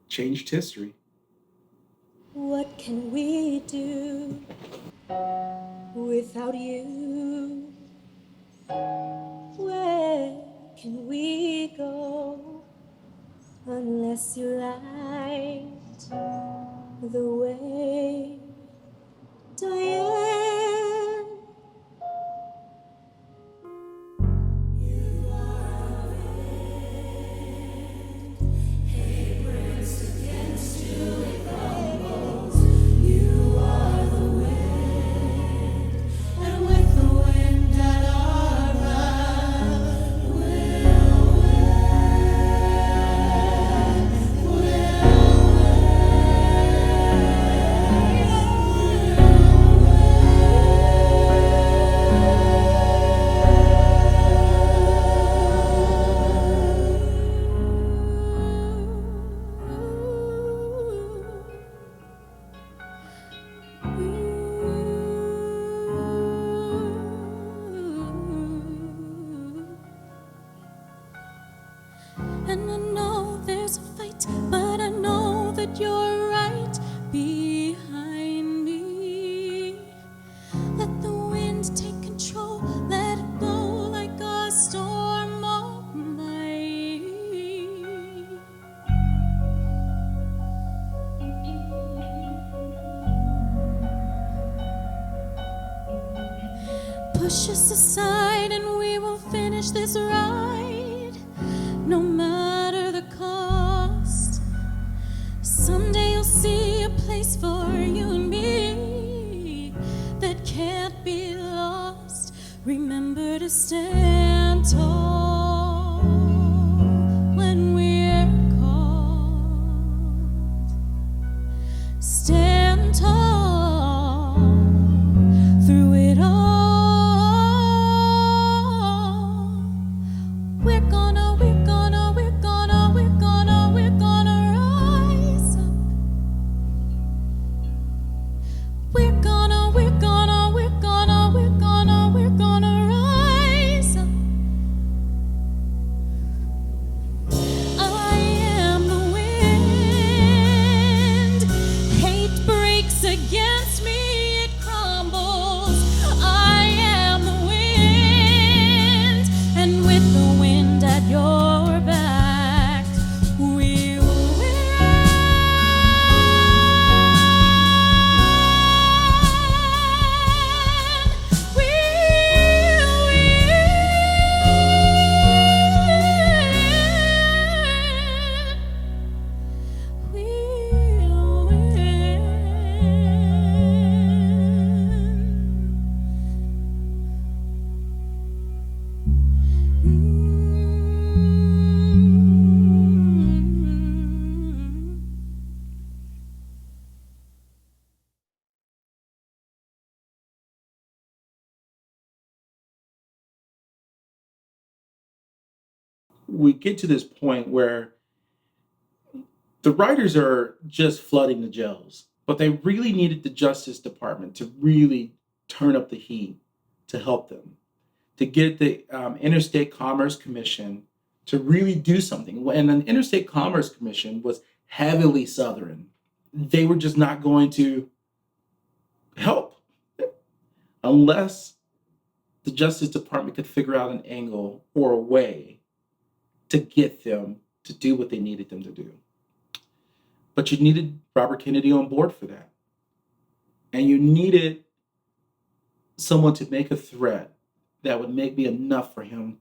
changed history. What can we do without you? Where can we go unless you light the way? Diane. And I know there's a fight, but I know that you're right behind me. Let the wind take control, let it blow like a storm on my. Push us aside and we will finish this ride, no matter the cost. Someday you'll see a place for you and me that can't be lost. Remember to stand tall when we're called. Stand tall through it all. We're gonna rise up. We're gonna rise up. I am the wind. Hate breaks against me, it crumbles. I am the wind, and with the wind at your back, we will win. We'll win. We get to this point where the writers are just flooding the jails, but they really needed the Justice Department to really turn up the heat to help them, to get the Interstate Commerce Commission to really do something. And an Interstate Commerce Commission was heavily Southern. They were just not going to help unless the Justice Department could figure out an angle or a way to get them to do what they needed them to do. But you needed Robert Kennedy on board for that. And you needed someone to make a threat that would make me enough for him,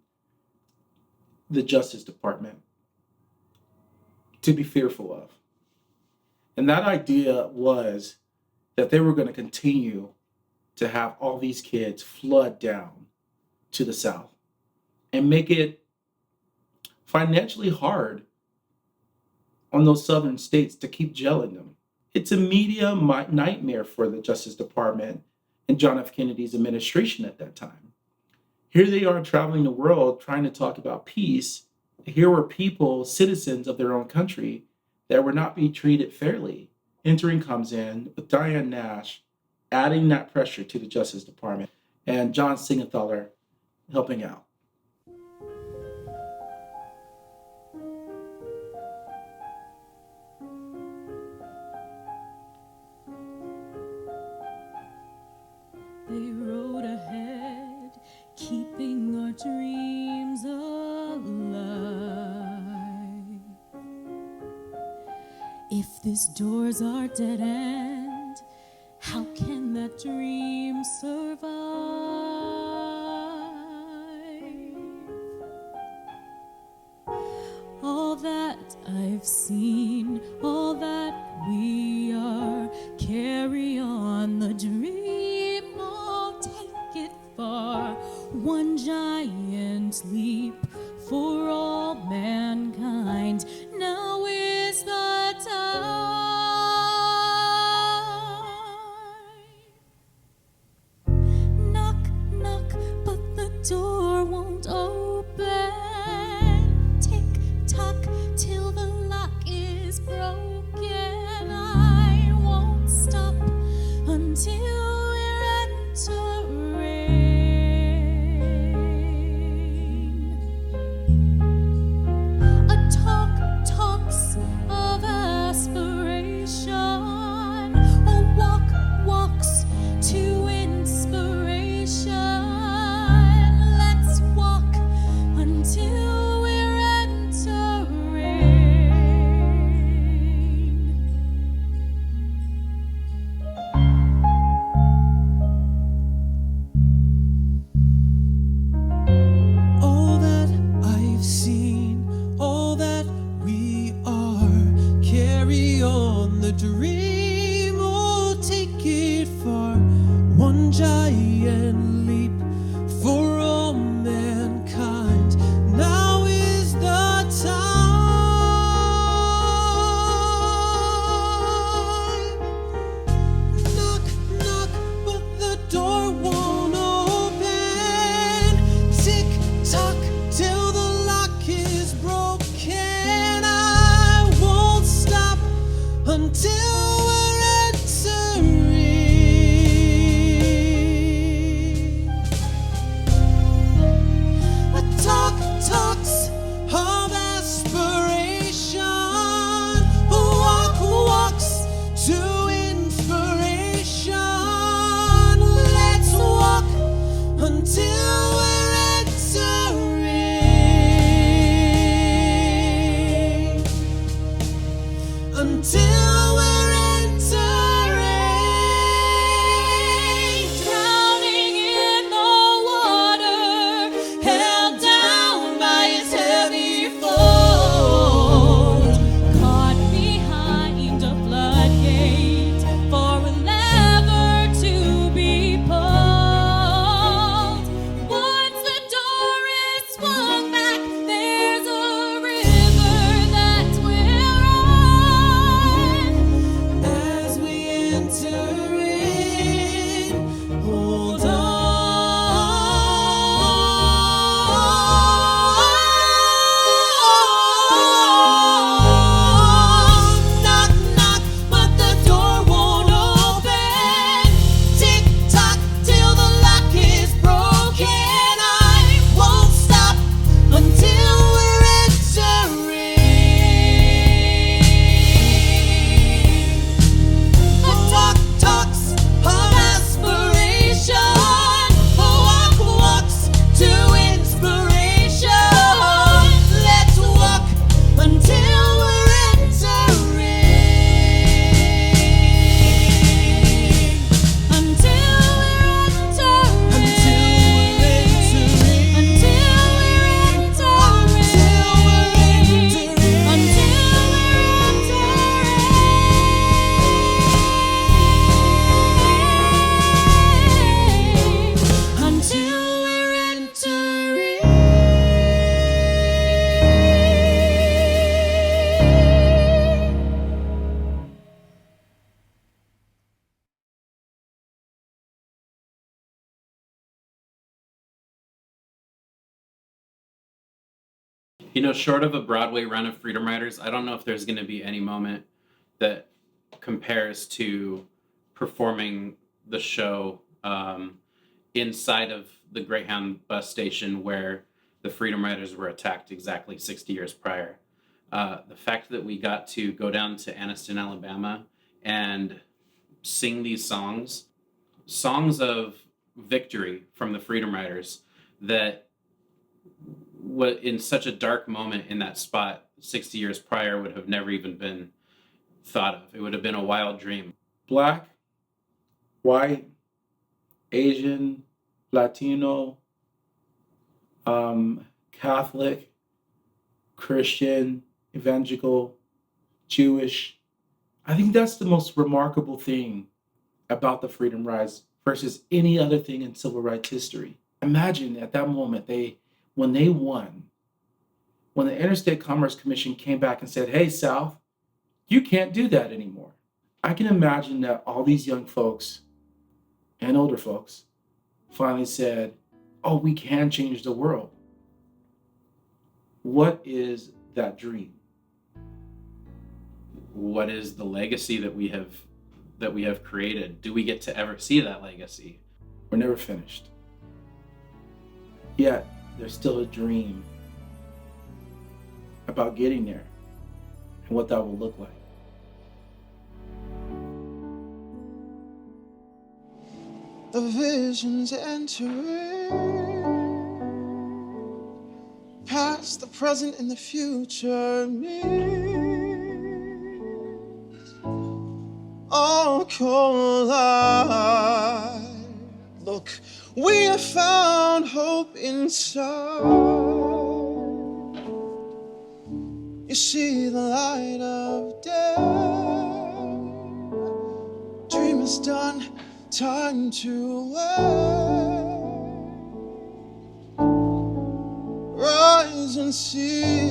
the Justice Department, to be fearful of. And that idea was that they were going to continue to have all these kids flood down to the South and make it financially hard on those Southern states to keep jailing them. It's a media nightmare for the Justice Department and John F. Kennedy's administration at that time. Here they are traveling the world trying to talk about peace. Here were people, citizens of their own country, that were not being treated fairly. Entering comes in with Diane Nash, adding that pressure to the Justice Department, and John Siegenthaler helping out. They rode ahead, keeping our dreams alive. If this door's our dead end, how can that dream survive. All that I've seen, all that we are, carry on the dream, oh, take it far. One giant leap for all mankind. Now is the time. Knock, knock, but the door won't open. Tick tock till the lock is broken. I won't stop until we're entering. A talk talks of aspiration. A walk walks to inspiration. Let's walk until we're entering. All that I've seen, all that we are, carry on the dream, oh, take it far. One giant leap for all mankind. Now is the time. Knock, knock, but the door won't open. Tick tock till the lock is broken. I won't stop until we're entering. A talk talks of aspiration. A walk walks to inspiration. Let's walk until we're entering. Until we're entering. Drowning in the water, held down by its heavy fold, caught behind a floodgate for a lever to be pulled. Once the door is swung back, there's a river that will run. As we enter in, hold on. Knock, knock, but the door won't open. Tick tock till the lock is broken. I won't stop until we're entering. A talk talks of aspiration. A walk walks to inspiration. Let's walk until we're entering. Until we're entering. Until we're entering. Until we're entering. You know, short of a Broadway run of Freedom Riders, I don't know if there's going to be any moment that compares to performing the show inside of the Greyhound bus station where the Freedom Riders were attacked exactly 60 years prior. The fact that we got to go down to Anniston, Alabama, and sing these songs of victory from the Freedom Riders that what in such a dark moment in that spot 60 years prior would have never even been thought of. It would have been a wild dream. Black, white, Asian, Latino, Catholic, Christian, evangelical, Jewish. I think that's the most remarkable thing about the Freedom Rides versus any other thing in civil rights history. Imagine at that moment, when they won, when the Interstate Commerce Commission came back and said, hey, South, you can't do that anymore. I can imagine that all these young folks and older folks finally said, oh, we can change the world. What is that dream? What is the legacy that we have created? Do we get to ever see that legacy? We're never finished. Yet, there's still a dream about getting there and what that will look like. The visions entering, past, the present, and the future meet, all collide. Look, we have found hope inside. You see the light of day. Dream is done. Time to wait. Rise and see.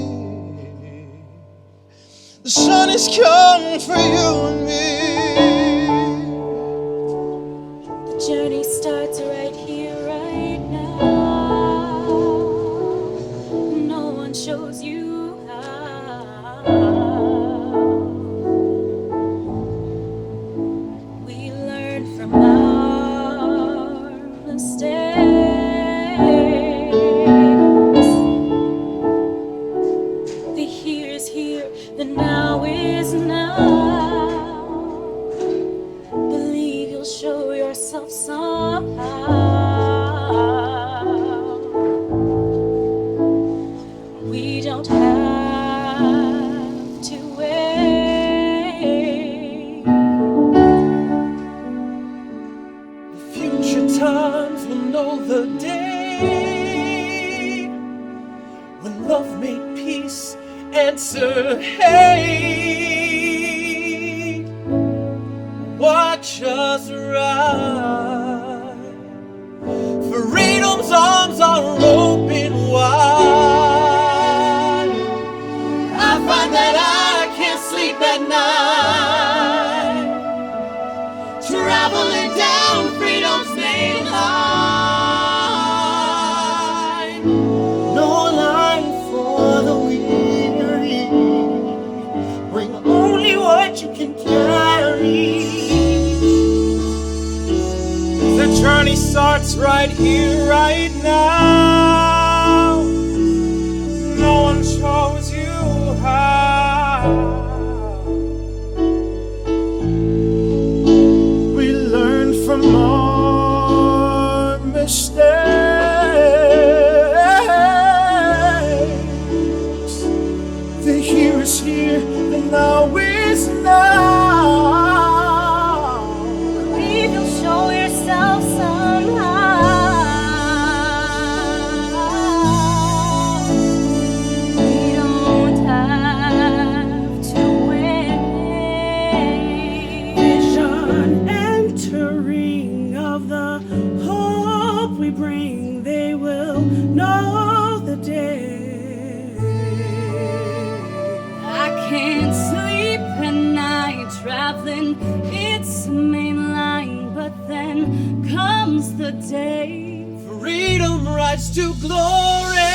The sun is come for you and me. The journey starts right here, right now. No one shows you how. We learn from our mistakes. The here is here, the now is now. Believe you'll show yourself somehow. We don't have to wait. Future times will know the day when love made peace answer hate. Watch us ride. Freedom's arms are open wide. I find that I can't sleep at night, traveling down freedom's main line. No line for the weary. Bring only what you can carry. The journey starts right here, right now. No one shows you how. We learn from our mistakes. The here is here, the now is now. Believe you'll show yourself somehow. We don't have to wait. Vision entering of the hope we bring, they will know the day. I can't sleep at night, traveling its main line, but then comes the day. Freedom rides to glory.